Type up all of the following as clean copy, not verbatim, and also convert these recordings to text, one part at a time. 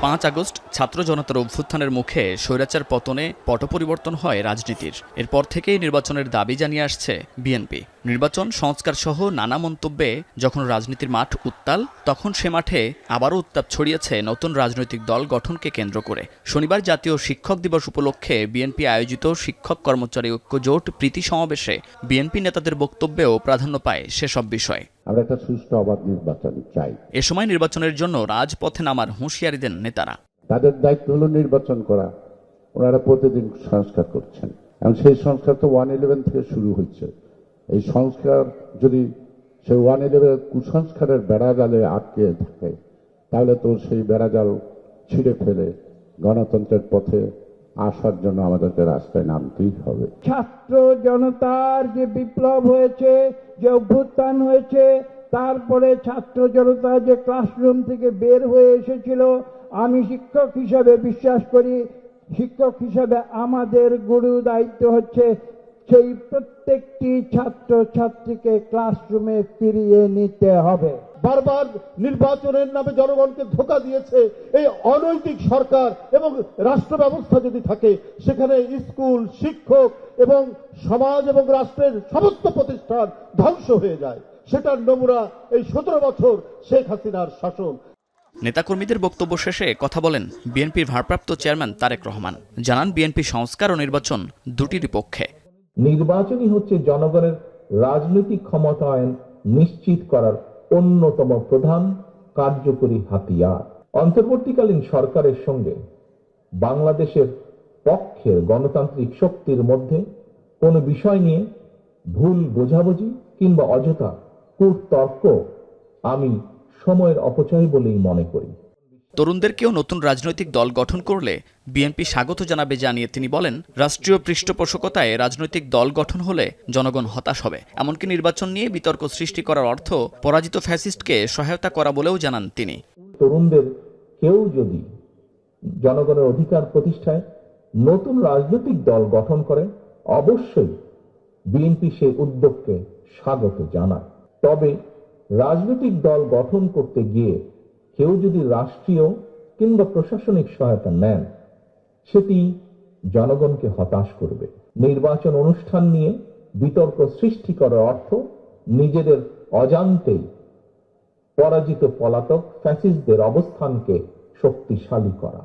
5 August ছাত্র জনতার অভ্যুত্থানের মুখে স্বৈরাচার পতনে পট পরিবর্তন হয় রাজনীতির। এরপর থেকেই নির্বাচনের দাবি জানিয়ে আসছে বিএনপি। নির্বাচন সংস্কার সহ নানা মন্তব্যে যখন রাজনীতির মাঠ উত্তাল, তখন সে মাঠে আবারও উত্তাপ ছড়িয়েছে নতুন রাজনৈতিক দল গঠনকে কেন্দ্র করে। শনিবার জাতীয় শিক্ষক দিবস উপলক্ষে বিএনপি আয়োজিত শিক্ষক কর্মচারী ঐক্যজোট প্রীতি সমাবেশে বিএনপি নেতাদের বক্তব্যেও প্রাধান্য পায় সেসব বিষয়। আমরা একটা সুষ্ঠু অবাধ নির্বাচন চাই। এ সময় নির্বাচনের জন্য রাজপথে নামার হুঁশিয়ারি দেন নেতারা। তাদের দায়িত্ব হলো নির্বাচন করা, ওনারা প্রতিদিন সংস্কার করছেন এবং সেই সংস্কার তো 111 থেকে শুরু হচ্ছে। এই সংস্কার যদি সেই 111 কুসংস্কারের বেড়াজালে আটকে থাকে, তাহলে তো সেই বেড়াজাল ছিঁড়ে ফেলে গণতন্ত্রের পথে আসার জন্য আমাদেরকে রাস্তায় নামতেই হবে। ছাত্র জনতার যে বিপ্লব হয়েছে, যে অভ্যুত্থান হয়েছে, তারপরে ছাত্র জনতা যে ক্লাসরুম থেকে বের হয়ে এসেছিল, আমি শিক্ষক হিসাবে বিশ্বাস করি, শিক্ষক হিসাবে আমাদের গুরু দায়িত্ব হচ্ছে সেই প্রত্যেকটি ছাত্র ছাত্রীকে ক্লাসরুমে ফিরিয়ে নিতে হবে। বারবার নির্বাচনের নামে জনগণকে ধোঁকা দিয়েছে এই অনৈতিক সরকার এবং রাষ্ট্র ব্যবস্থা যদি থাকে, সেখানে স্কুল, শিক্ষক এবং সমাজ এবং রাষ্ট্রের সমস্ত প্রতিষ্ঠান ধ্বংস হয়ে যায়। সেটার নমুনা এই 17 বছর শেখ হাসিনার শাসন। নেতাকর্মীদের বক্তব্য শেষে কথা বলেন বিএনপির ভারপ্রাপ্ত চেয়ারম্যান তারেক রহমান। জানান বিএনপি সংস্কার ও নির্বাচন দুটিরই পক্ষে। নির্বাচনই হচ্ছে জনগণের রাজনৈতিক ক্ষমতায়ন নিশ্চিত করার অন্যতম প্রধান কার্যকরী হাতিয়ার। অন্তর্বর্তীকালীন সরকারের সঙ্গে বাংলাদেশের পক্ষের গণতান্ত্রিক শক্তির মধ্যে কোনো বিষয় নিয়ে ভুল বোঝাবুঝি কিংবা অযথা কূটতর্ক আমি সময়ের অপচয় বলেই মনে করি। তরুণদেরকেও নতুন রাজনৈতিক দল গঠন করলে বিএনপি স্বাগত জানাবে জানিয়ে তিনি বলেন, রাষ্ট্রীয় পৃষ্ঠপোষকতায় রাজনৈতিক দল গঠন হলে জনগণ হতাশ হবে। এমনকি নির্বাচন নিয়ে বিতর্ক সৃষ্টি করার অর্থ পরাজিত ফ্যাসিস্টকে সহায়তা করা বলেও জানান তিনি। তরুণদের কেউ যদি জনগণের অধিকার প্রতিষ্ঠায় নতুন রাজনৈতিক দল গঠন করে, অবশ্যই বিএনপি সেই উদ্যোগকে স্বাগত জানায়। তবে রাজনৈতিক দল গঠন করতে গিয়ে কেউ যদি রাষ্ট্রীয় কিংবা প্রশাসনিক সহায়তা নেন, সেটি জনগণকে হতাশ করবে। নির্বাচন অনুষ্ঠান নিয়ে বিতর্ক সৃষ্টি করার অর্থ নিজেদের অজান্তেই পরাজিত পলাতক ফ্যাসিস্টদের অবস্থানকে শক্তিশালী করা।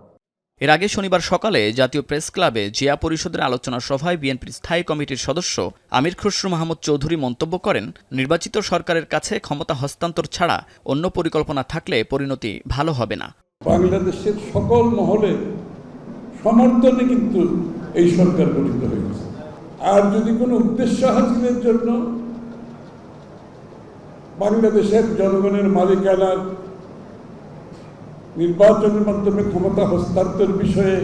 এর আগে শনিবার সকালে জাতীয় প্রেস ক্লাবে জিয়া পরিষদের আলোচনা সভায় বিএনপির স্থায়ী কমিটির সদস্য আমির খসরু মাহমুদ চৌধুরী মন্তব্য করেন, নির্বাচিত সরকারের কাছে ক্ষমতা হস্তান্তর ছাড়া অন্য পরিকল্পনা থাকলে পরিণতি ভালো হবে না। বাংলাদেশের সকল মহলে সমর্থনে কিন্তু এই সরকার গঠিত হয়েছে। আর যদি কোনো উদ্দেশ্য হাসিলের জন্য বাংলাদেশের জনগণের মালিকানার নির্বাচনের মাধ্যমে ক্ষমতা হস্তান্তর বিষয়ে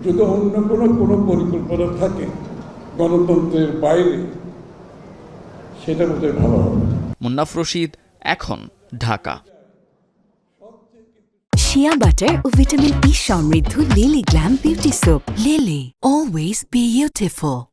যদি অন্য কোনো পরিকল্পনা থাকে গণতন্ত্রের বাইরে, সেটা বোধহয় ভালো হবে। মুন্নাফ রশিদ, এখন, ঢাকা। শিয়া বাটার ও ভিটামিন ই সমৃদ্ধ lily glam beauty soap. Lily, always beautiful.